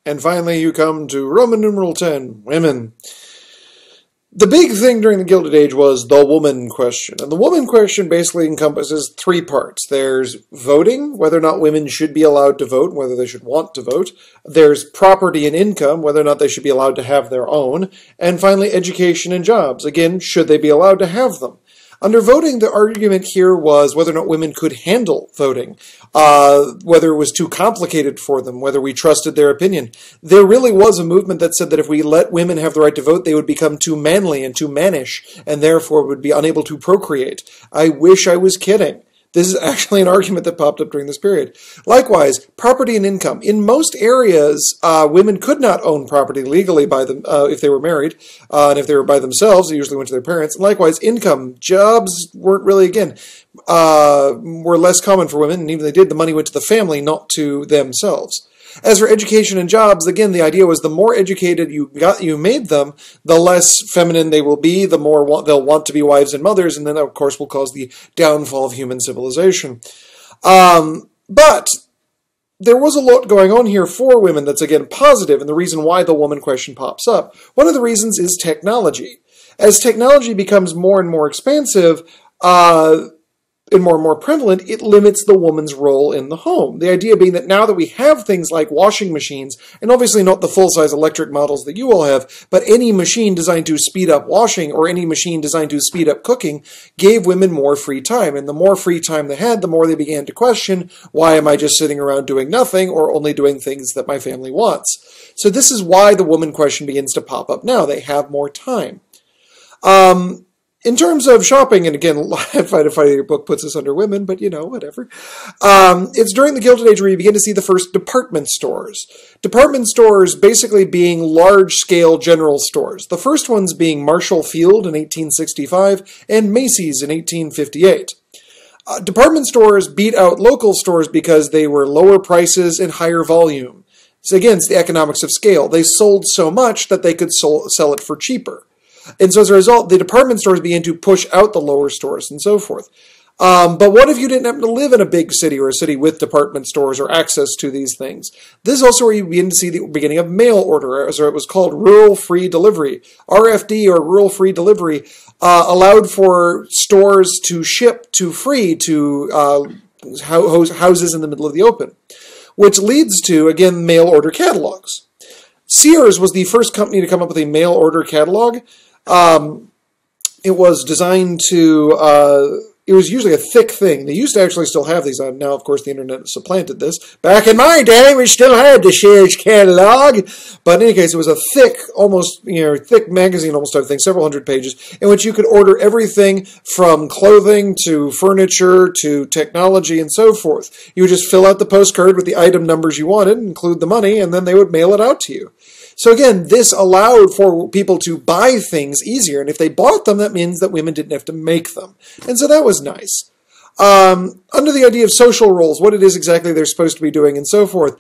And finally, you come to Roman numeral 10, women. The big thing during the Gilded Age was the woman question. And the woman question basically encompasses three parts. There's voting, whether or not women should be allowed to vote, whether they should want to vote. There's property and income, whether or not they should be allowed to have their own. And finally, education and jobs. Again, should they be allowed to have them? Under voting, the argument here was whether or not women could handle voting, whether it was too complicated for them, whether we trusted their opinion. There really was a movement that said that if we let women have the right to vote, they would become too manly and too mannish, and therefore would be unable to procreate. I wish I was kidding. This is actually an argument that popped up during this period. Likewise, property and income. In most areas, women could not own property legally by them if they were married, and if they were by themselves, they usually went to their parents. Likewise, income. Jobs weren't really, again, were less common for women, and even if they did, the money went to the family, not to themselves. As for education and jobs, again, the idea was the more educated you made them, the less feminine they will be, the more they'll want to be wives and mothers, and then, of course, will cause the downfall of human civilization. But there was a lot going on here for women that's, again, positive, and the reason why the woman question pops up. One of the reasons is technology. As technology becomes more and more expansive, and more prevalent, it limits the woman's role in the home. The idea being that now that we have things like washing machines, and obviously not the full-size electric models that you all have, but any machine designed to speed up washing or any machine designed to speed up cooking gave women more free time. And the more free time they had, the more they began to question, why am I just sitting around doing nothing or only doing things that my family wants? So this is why the woman question begins to pop up now. They have more time. In terms of shopping, and again, I find your book puts this under women, but you know, whatever. It's during the Gilded Age where you begin to see the first department stores. Department stores basically being large-scale general stores. The first ones being Marshall Field in 1865 and Macy's in 1858. Department stores beat out local stores because they were lower prices and higher volume. So again, it's the economics of scale. They sold so much that they could sell it for cheaper. And so as a result, the department stores began to push out the lower stores and so forth. But what if you didn't happen to live in a big city or a city with department stores or access to these things? This is also where you begin to see the beginning of mail order, as it was called rural free delivery. RFD, or rural free delivery, allowed for stores to ship to free to houses in the middle of the open, which leads to, again, mail order catalogs. Sears was the first company to come up with a mail order catalog. It was designed to, it was usually a thick thing. They used to actually still have these on. Now, of course, the internet has supplanted this. Back in my day, we still had the Sears catalog. But in any case, it was a thick, almost, thick magazine almost type thing, several hundred pages, in which you could order everything from clothing to furniture to technology and so forth. You would just fill out the postcard with the item numbers you wanted, include the money, and then they would mail it out to you. So again, this allowed for people to buy things easier, and if they bought them, that means that women didn't have to make them. And so that was nice. Under the idea of social roles, what it is exactly they're supposed to be doing and so forth.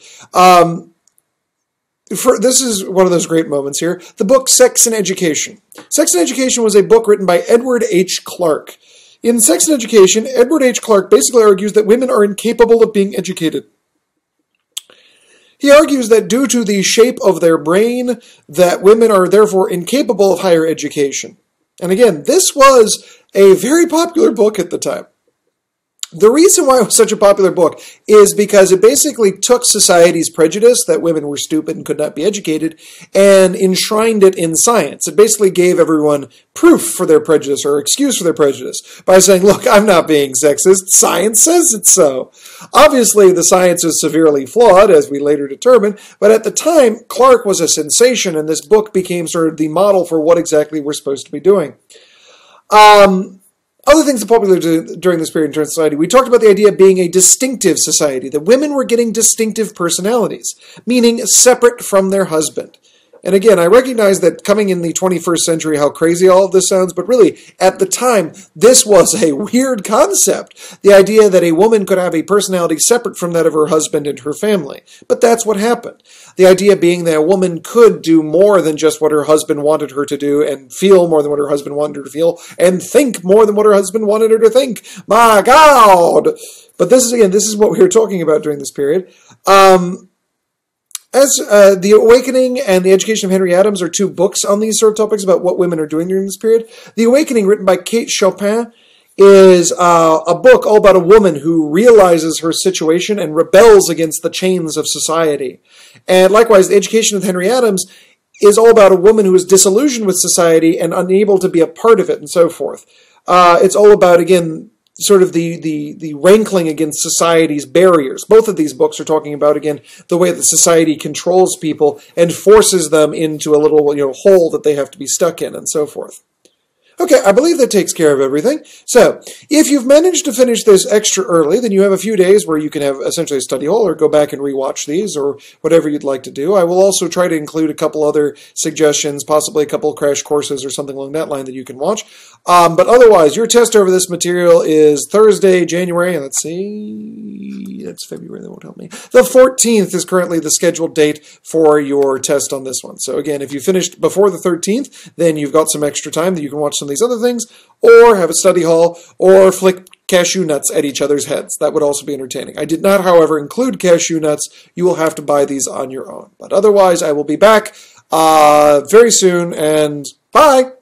This is one of those great moments here. The book Sex and Education. Sex and Education was a book written by Edward H. Clarke. In Sex and Education, Edward H. Clarke basically argues that women are incapable of being educated. He argues that due to the shape of their brain, that women are therefore incapable of higher education. And again, this was a very popular book at the time. The reason why it was such a popular book is because it basically took society's prejudice that women were stupid and could not be educated and enshrined it in science. It basically gave everyone proof for their prejudice or excuse for their prejudice by saying, look, I'm not being sexist. Science says it's so. Obviously, the science is severely flawed, as we later determined, but at the time, Clarke was a sensation, and this book became sort of the model for what exactly we're supposed to be doing. Other things that popular during this period in Turn society, we talked about the idea of being a distinctive society, that women were getting distinctive personalities, meaning separate from their husband. And again, I recognize that coming in the 21st century, how crazy all of this sounds, but really, at the time, this was a weird concept. The idea that a woman could have a personality separate from that of her husband and her family. But that's what happened. The idea being that a woman could do more than just what her husband wanted her to do, and feel more than what her husband wanted her to feel, and think more than what her husband wanted her to think. My God! But this is what we were talking about during this period. As The Awakening and The Education of Henry Adams are two books on these sort of topics about what women are doing during this period. The Awakening, written by Kate Chopin, is a book all about a woman who realizes her situation and rebels against the chains of society. And likewise, The Education of Henry Adams is all about a woman who is disillusioned with society and unable to be a part of it and so forth. It's all about, again, sort of the rankling against society's barriers. Both of these books are talking about, again, the way that society controls people and forces them into a little, hole that they have to be stuck in and so forth. Okay, I believe that takes care of everything. So, if you've managed to finish this extra early, then you have a few days where you can have essentially a study hall or go back and rewatch these or whatever you'd like to do. I will also try to include a couple other suggestions, possibly a couple of crash courses or something along that line that you can watch. But otherwise, your test over this material is Thursday, January, let's see, that's February, that won't help me. The 14th is currently the scheduled date for your test on this one. So again, if you finished before the 13th, then you've got some extra time that you can watch some of these other things, or have a study hall, or flick cashew nuts at each other's heads. That would also be entertaining. I did not, however, include cashew nuts. You will have to buy these on your own. But otherwise, I will be back very soon, and bye!